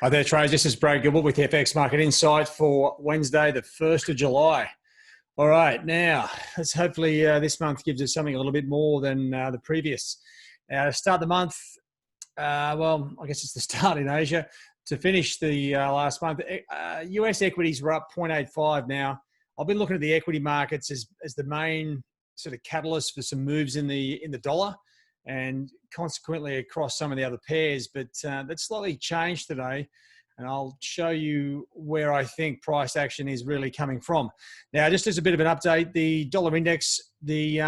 Hi there, traders. This is Brad Gilbert with FX Market Insight for Wednesday, the 1st of July. All right, now, let's hopefully this month gives us something a little bit more than the previous. To start the month, well, I guess it's the start in Asia. To finish the last month, US equities were up 0.85 now. I've been looking at the equity markets as the main sort of catalyst for some moves in the dollar, and consequently across some of the other pairs, but that's slightly changed today, and I'll show you where I think price action is really coming from. Now, just as a bit of an update, the dollar index, this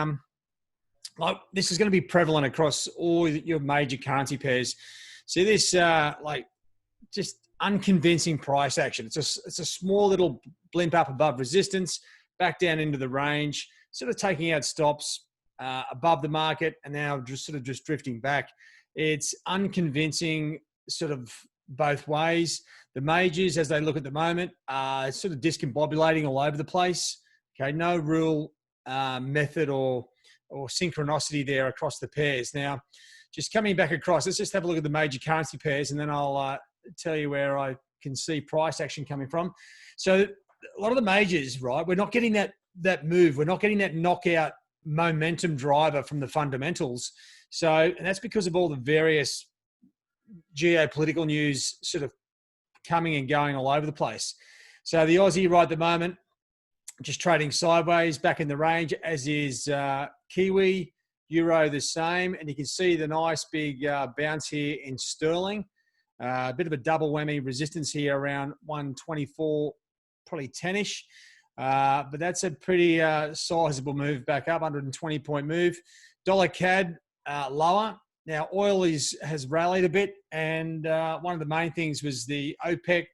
is going to be prevalent across all your major currency pairs. See this, just unconvincing price action. It's a small little blimp up above resistance, back down into the range, sort of taking out stops above the market, and now just drifting back. It's unconvincing sort of both ways. The majors, as they look at the moment, are sort of discombobulating all over the place. Okay, no real method or synchronicity there across the pairs. Now, just coming back across, let's just have a look at the major currency pairs, and then I'll tell you where I can see price action coming from. So a lot of the majors, right, we're not getting that move. We're not getting that knockout momentum driver from the fundamentals. So, and that's because of all the various geopolitical news sort of coming and going all over the place. So the Aussie right at the moment, just trading sideways back in the range, as is Kiwi, Euro the same. And you can see the nice big bounce here in sterling. A bit of a double whammy resistance here around 124, probably 10-ish. But that's a pretty sizable move back up, 120-point move. Dollar CAD lower. Now, oil has rallied a bit, and one of the main things was the OPEC. I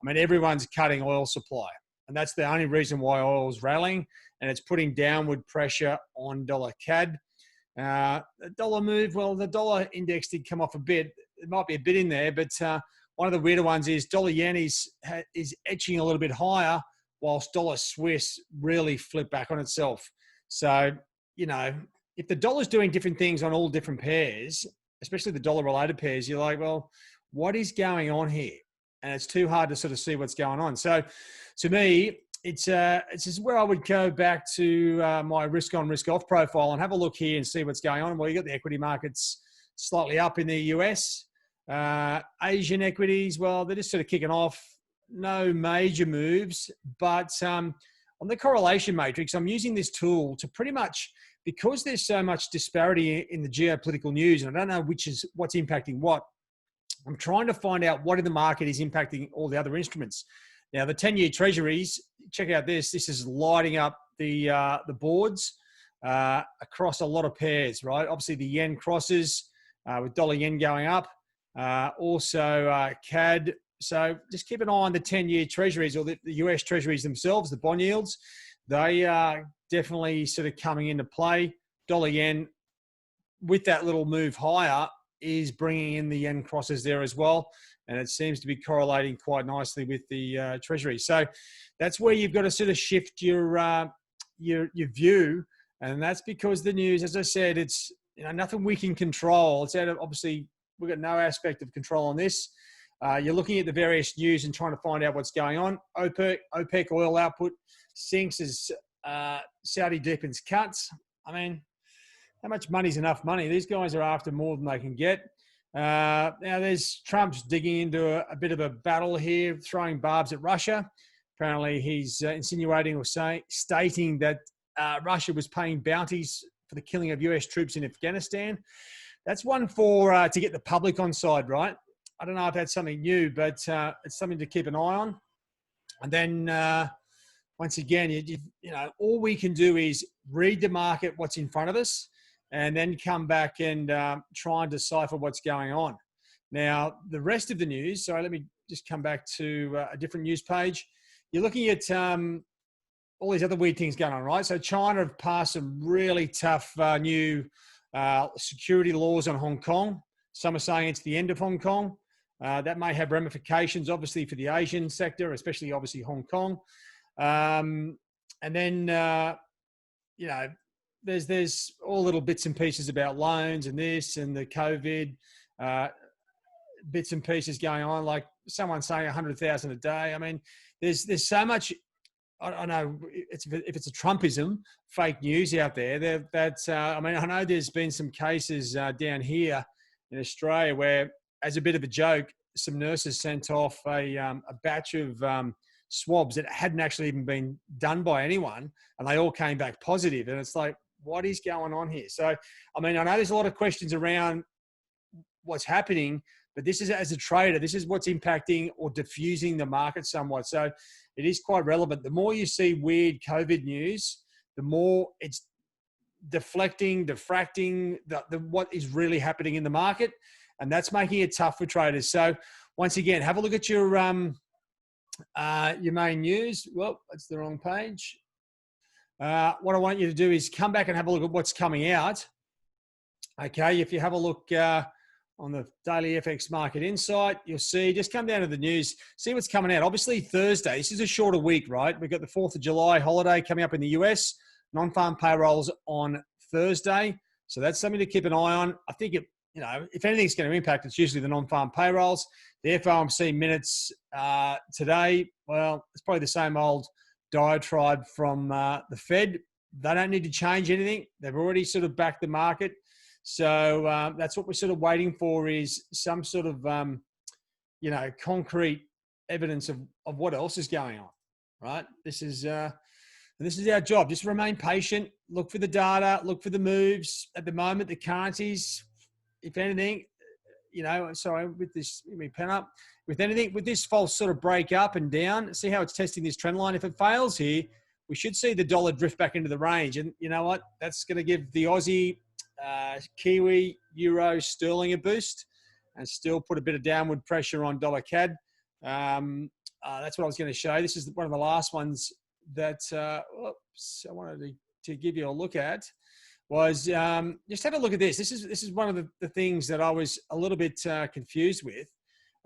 mean, everyone's cutting oil supply, and that's the only reason why oil is rallying, and it's putting downward pressure on dollar CAD. The dollar move, well, the dollar index did come off a bit. It might be a bit in there, but one of the weirder ones is dollar yen is etching a little bit higher, whilst dollar Swiss really flipped back on itself. So, you know, if the dollar's doing different things on all different pairs, especially the dollar-related pairs, you're like, well, what is going on here? And it's too hard to sort of see what's going on. So, to me, it's just where I would go back to my risk-on, risk-off profile and have a look here and see what's going on. Well, you got the equity markets slightly up in the US. Asian equities, well, they're just sort of kicking off. No major moves, but on the correlation matrix, I'm using this tool to pretty much, because there's so much disparity in the geopolitical news, and I don't know what's impacting what, I'm trying to find out what in the market is impacting all the other instruments. Now, the 10-year treasuries, check out this. This is lighting up the boards across a lot of pairs, right? Obviously, the yen crosses with dollar yen going up. Also, CAD. So just keep an eye on the 10-year treasuries, or the US treasuries themselves, the bond yields. They are definitely sort of coming into play. Dollar yen, with that little move higher, is bringing in the yen crosses there as well. And it seems to be correlating quite nicely with the treasury. So that's where you've got to sort of shift your view. And that's because the news, as I said, it's nothing we can control. It's out of, obviously, we've got no aspect of control on this. You're looking at the various news and trying to find out what's going on. OPEC oil output sinks as Saudi deepens cuts. I mean, how much money is enough money? These guys are after more than they can get. Now, there's Trump's digging into a bit of a battle here, throwing barbs at Russia. Apparently, he's insinuating or stating that Russia was paying bounties for the killing of US troops in Afghanistan. That's one to get the public on side, right? I don't know if that's something new, but it's something to keep an eye on. And then once again, all we can do is read the market, what's in front of us, and then come back and try and decipher what's going on. Now, the rest of the news, so let me just come back to a different news page. You're looking at all these other weird things going on, right? So China have passed some really tough new security laws on Hong Kong. Some are saying it's the end of Hong Kong. That may have ramifications, obviously, for the Asian sector, especially, obviously, Hong Kong. And then, there's all little bits and pieces about loans and this and the COVID bits and pieces going on. Like someone saying 100,000 a day. I mean, there's so much. I know if it's a Trumpism, fake news out there. I mean, I know there's been some cases down here in Australia where, as a bit of a joke, some nurses sent off a batch of swabs that hadn't actually even been done by anyone, and they all came back positive. And it's like, what is going on here? So, I mean, I know there's a lot of questions around what's happening, but this is, as a trader, this is what's impacting or diffusing the market somewhat. So it is quite relevant. The more you see weird COVID news, the more it's deflecting, diffracting what is really happening in the market. And that's making it tough for traders. So once again, have a look at your main news. Well, that's the wrong page. What I want you to do is come back and have a look at what's coming out. Okay, if you have a look on the Daily FX Market Insight, you'll see, just come down to the news, see what's coming out. Obviously, Thursday, this is a shorter week, right? We've got the 4th of July holiday coming up in the US, non-farm payrolls on Thursday. So that's something to keep an eye on. I think, if anything's going to impact, it's usually the non-farm payrolls. The FOMC minutes today, well, it's probably the same old diatribe from the Fed. They don't need to change anything. They've already sort of backed the market. So that's what we're sort of waiting for, is some sort of, concrete evidence of what else is going on, right? This is our job. Just remain patient. Look for the data. Look for the moves. At the moment, the currencies, if anything, sorry, with this, let me pen up. With this false sort of break up and down, see how it's testing this trend line. If it fails here, we should see the dollar drift back into the range. And you know what? That's going to give the Aussie, Kiwi, Euro, Sterling a boost, and still put a bit of downward pressure on dollar CAD. That's what I was going to show. This is one of the last ones that I wanted to give you a look at. Was just have a look at this. This is one of the things that I was a little bit confused with.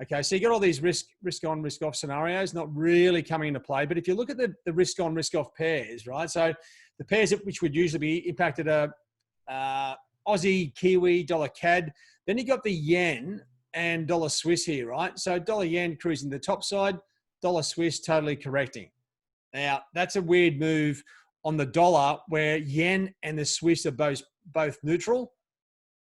Okay, so you got all these risk on, risk off scenarios not really coming into play. But if you look at the risk on, risk off pairs, right? So the pairs which would usually be impacted are Aussie, Kiwi, dollar CAD. Then you got the yen and dollar Swiss here, right? So dollar yen cruising the top side, dollar Swiss totally correcting. Now that's a weird move on the dollar, where yen and the Swiss are both neutral.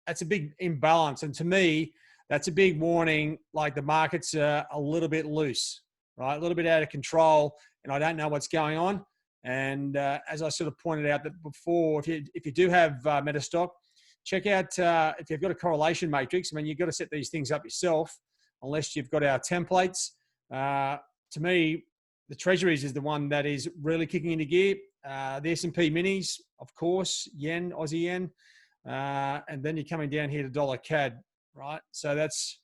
That's a big imbalance. And to me, that's a big warning, like the markets are a little bit loose, right? A little bit out of control, and I don't know what's going on. And as I sort of pointed out that before, if you do have Metastock, check out if you've got a correlation matrix. I mean, you've got to set these things up yourself, unless you've got our templates. To me, the Treasuries is the one that is really kicking into gear. The S&P minis, of course, yen, Aussie yen, and then you're coming down here to dollar CAD, right? So that's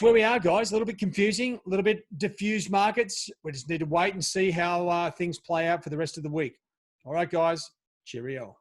where we are, guys. A little bit confusing, a little bit diffused markets. We just need to wait and see how things play out for the rest of the week. All right, guys. Cheerio.